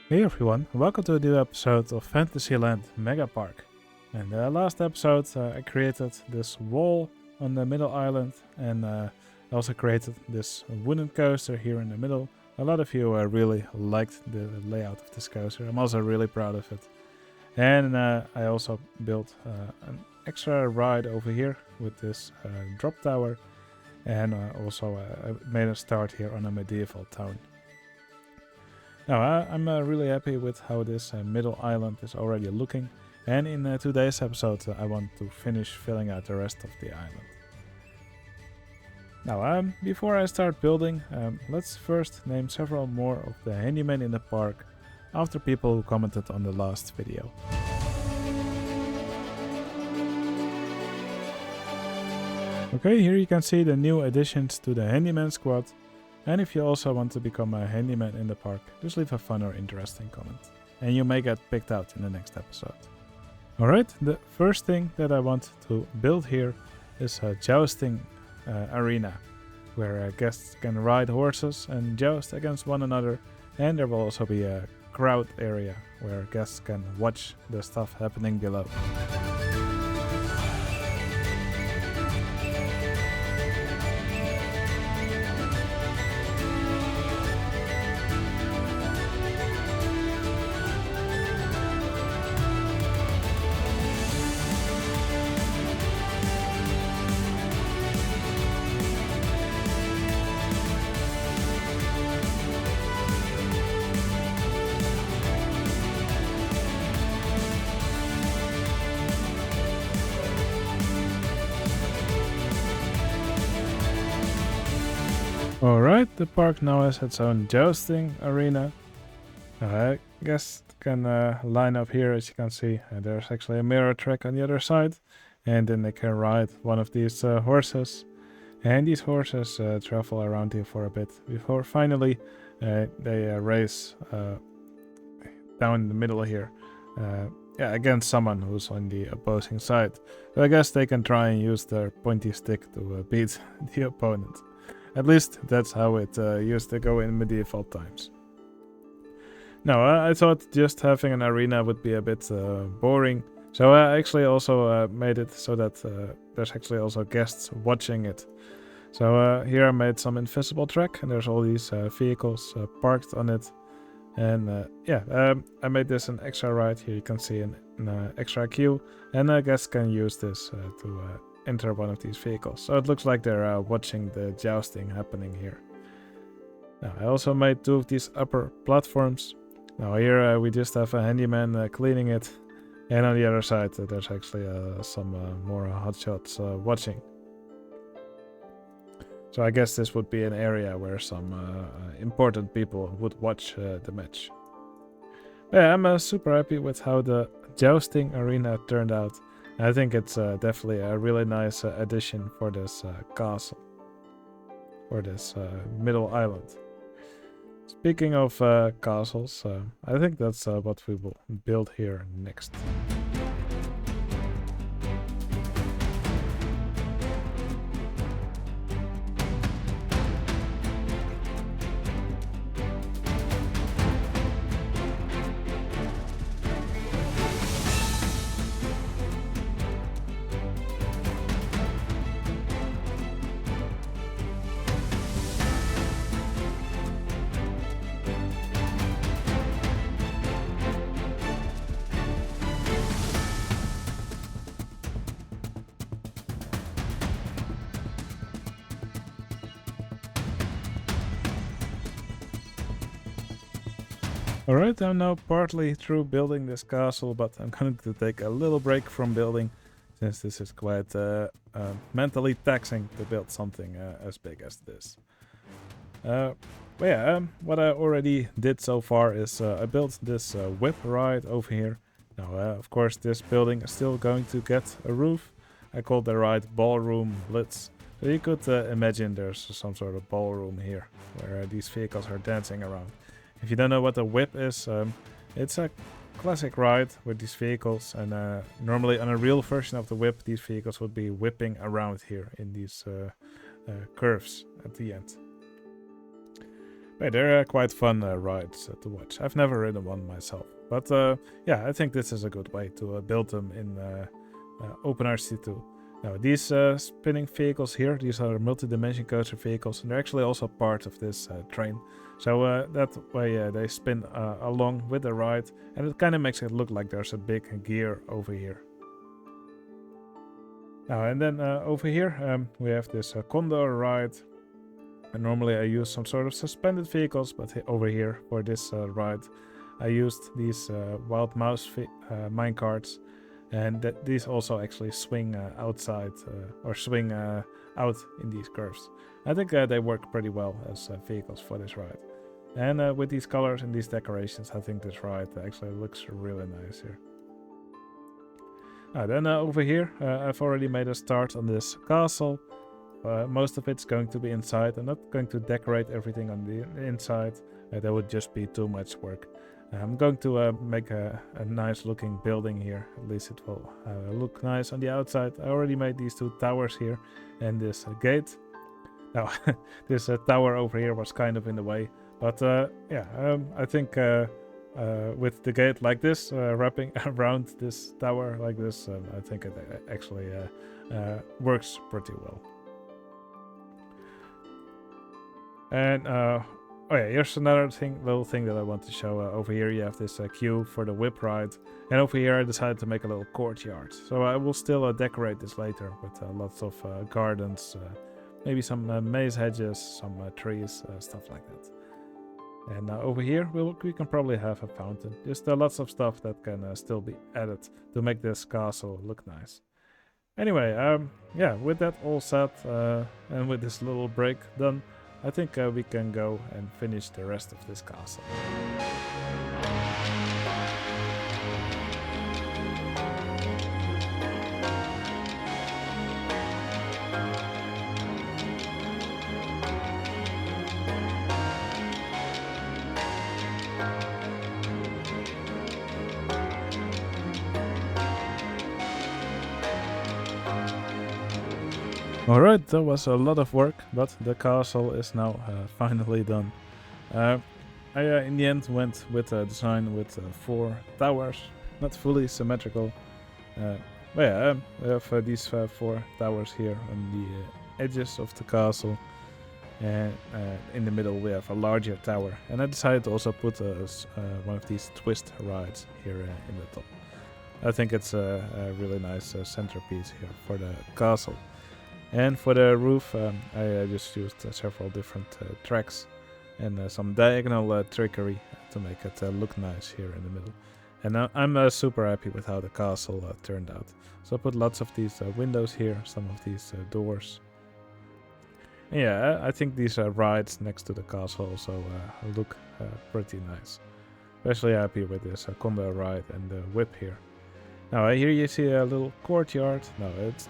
Hey everyone, welcome to a new episode of Fantasyland Megapark. In the last episode I created this wall on the middle island and I also created this wooden coaster here in the middle. A lot of you really liked the layout of this coaster. I'm also really proud of it. And I also built an extra ride over here with this drop tower, and also I made a start here on a medieval town. Now, I'm really happy with how this middle island is already looking, and in today's episode I want to finish filling out the rest of the island. Now, before I start building, let's first name several more of the handymen in the park after people who commented on the last video. Okay, here you can see the new additions to the handyman squad. And if you also want to become a handyman in the park, just leave a fun or interesting comment, and you may get picked out in the next episode. Alright, the first thing that I want to build here is a Jousting Arena, where guests can ride horses and joust against one another, and there will also be a crowd area where guests can watch the stuff happening below. Alright, the park now has its own jousting arena. I guess can line up here, as you can see. There's actually a mirror track on the other side, and then they can ride one of these horses. And these horses travel around here for a bit before finally they race down in the middle here. Against someone who's on the opposing side. So I guess they can try and use their pointy stick to beat the opponent. At least that's how it used to go in medieval times. Now, I thought just having an arena would be a bit boring, so I actually also made it so that there's actually also guests watching it. So here I made some invisible track, and there's all these vehicles parked on it. And I made this an extra ride. Here you can see an extra queue, and guests can use this to enter one of these vehicles. So it looks like they're watching the jousting happening here. Now, I also made two of these upper platforms. Now here we just have a handyman cleaning it, and on the other side there's actually some more hotshots watching. So I guess this would be an area where some important people would watch the match. Yeah, I'm super happy with how the jousting arena turned out. I think it's definitely a really nice addition for this castle, for this middle island. Speaking of castles, I think that's what we will build here next. Alright, I'm now partly through building this castle, but I'm going to take a little break from building, since this is quite mentally taxing to build something as big as this. What I already did so far is I built this whip ride over here. Now, of course, this building is still going to get a roof. I called the ride Ballroom Blitz. So you could imagine there's some sort of ballroom here, where these vehicles are dancing around. If you don't know what a whip is, it's a classic ride with these vehicles, and normally on a real version of the whip, these vehicles would be whipping around here in these curves at the end. Yeah, they're quite fun rides to watch. I've never ridden one myself, but yeah, I think this is a good way to build them in OpenRC2. Now, these spinning vehicles here, these are multi-dimension coaster vehicles, and they're actually also part of this train. So that way they spin along with the ride, and it kind of makes it look like there's a big gear over here. Now, and then over here we have this Condor ride. And normally I use some sort of suspended vehicles, but over here for this ride I used these Wild Mouse minecarts, and these also actually swing outside or swing out in these curves. I think they work pretty well as vehicles for this ride. And with these colors and these decorations, I think this ride actually looks really nice here. Then over here I've already made a start on this castle. Most of it's going to be inside. I'm not going to decorate everything on the inside. That would just be too much work. I'm going to make a nice looking building here. At least it will look nice on the outside. I already made these two towers here and this gate. Now, this tower over here was kind of in the way. But yeah, I think with the gate like this, wrapping around this tower like this, I think it actually works pretty well. And oh yeah, here's another little thing that I want to show. Over here you have this queue for the whip ride, and over here I decided to make a little courtyard. So I will still decorate this later with lots of gardens, maybe some maze hedges, some trees, stuff like that. And over here we can probably have a fountain. Just lots of stuff that can still be added to make this castle look nice. Anyway, yeah, with that all set and with this little break done, I think we can go and finish the rest of this castle. Alright, that was a lot of work, but the castle is now finally done. I in the end went with a design with 4 towers, not fully symmetrical. But yeah, we have these 4 towers here on the edges of the castle. And in the middle we have a larger tower. And I decided to also put one of these twist rides here in the top. I think it's a really nice centerpiece here for the castle. And for the roof, I just used several different tracks and some diagonal trickery to make it look nice here in the middle. And I'm super happy with how the castle turned out. So I put lots of these windows here, some of these doors. And yeah, I think these rides next to the castle also look pretty nice. Especially happy with this combo ride and the whip here. Now here you see a little courtyard. No, it's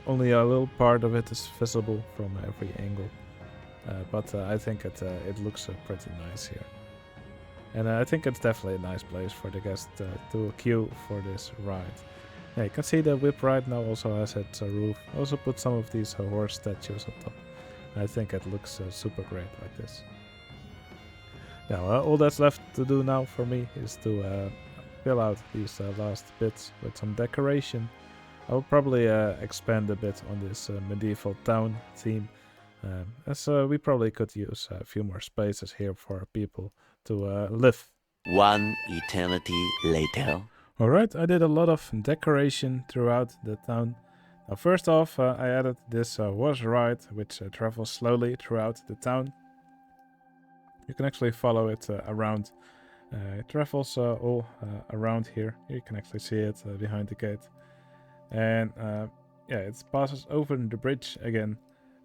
only a little part of it is visible from every angle, but I think it looks pretty nice here. And I think it's definitely a nice place for the guests to queue for this ride. Yeah, you can see the whip ride now also has its roof. Also put some of these horse statues on top. I think it looks super great like this. Now all that's left to do now for me is to fill out these last bits with some decoration. I'll probably expand a bit on this medieval town theme, as we probably could use a few more spaces here for people to live. One eternity later. Alright, I did a lot of decoration throughout the town. Now first off, I added this horse ride, which travels slowly throughout the town. You can actually follow it around. It travels all around here. You can actually see it behind the gate. And yeah, it passes over the bridge again,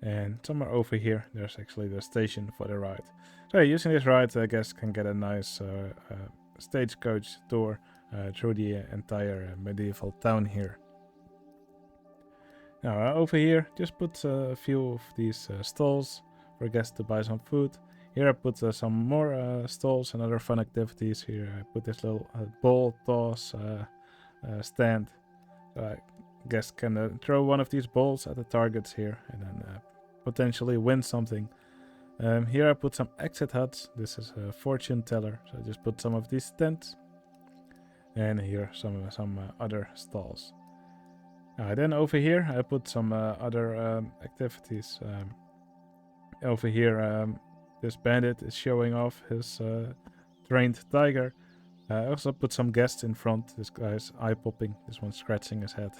and somewhere over here there's actually the station for the ride. So yeah, using this ride, I guess, can get a nice stagecoach tour through the entire medieval town here. Now over here, just put a few of these stalls for guests to buy some food. Here I put some more stalls and other fun activities. Here I put this little ball toss stand. So guests can throw one of these balls at the targets here and then potentially win something. Here I put some exit huts. This is a fortune teller, so I just put some of these tents. And here some other stalls. Then over here I put some other activities. Over here this bandit is showing off his trained tiger. I also put some guests in front. This guy's eye popping. This one's scratching his head.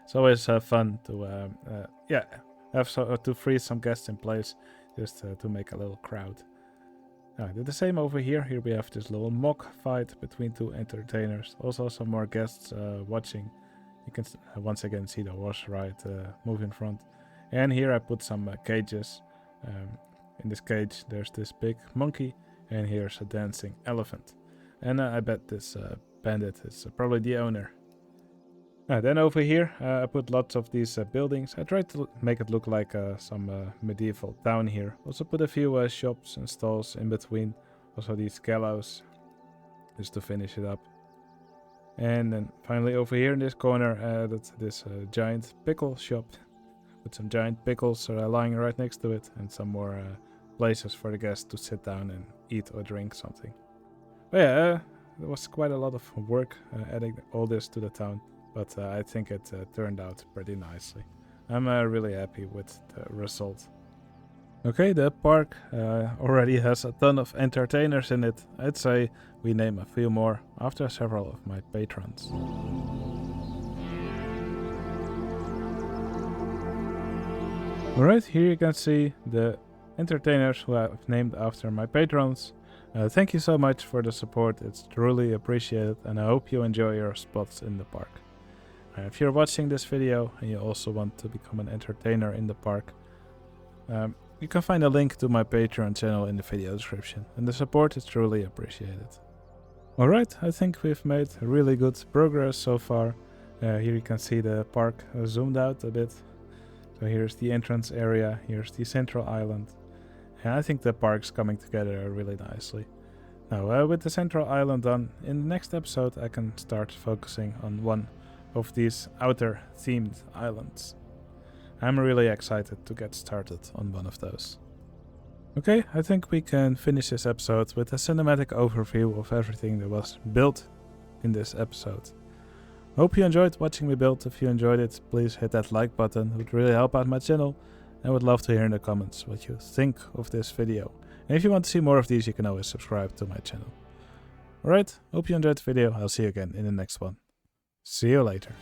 It's always fun to have to freeze some guests in place, just to make a little crowd. I did the same over here. Here we have this little mock fight between two entertainers. Also some more guests watching. You can once again see the horse ride move in front. And here I put some cages. In this cage there's this big monkey, and here's a dancing elephant. And I bet this bandit is probably the owner. Then over here I put lots of these buildings. I tried to make it look like some medieval town here. Also put a few shops and stalls in between. Also these gallows, just to finish it up. And then finally over here in this corner that's this giant pickle shop. With some giant pickles lying right next to it. And some more places for the guests to sit down and eat or drink something. But yeah, there was quite a lot of work adding all this to the town. But I think it turned out pretty nicely. I'm really happy with the result. Okay, the park already has a ton of entertainers in it. I'd say we name a few more after several of my patrons. Alright, here you can see the entertainers who I've named after my patrons. Thank you so much for the support, it's truly appreciated, and I hope you enjoy your spots in the park. If you're watching this video and you also want to become an entertainer in the park, you can find a link to my Patreon channel in the video description, and the support is truly appreciated. Alright, I think we've made really good progress so far. Here you can see the park zoomed out a bit. So here's the entrance area, here's the central island. And I think the park's coming together really nicely. Now with the central island done, in the next episode I can start focusing on one of these outer themed islands. I'm really excited to get started on one of those. Okay, I think we can finish this episode with a cinematic overview of everything that was built in this episode. Hope you enjoyed watching me build. If you enjoyed it, please hit that like button, it would really help out my channel. I would love to hear in the comments what you think of this video. And if you want to see more of these, you can always subscribe to my channel. Alright, hope you enjoyed the video. I'll see you again in the next one. See you later.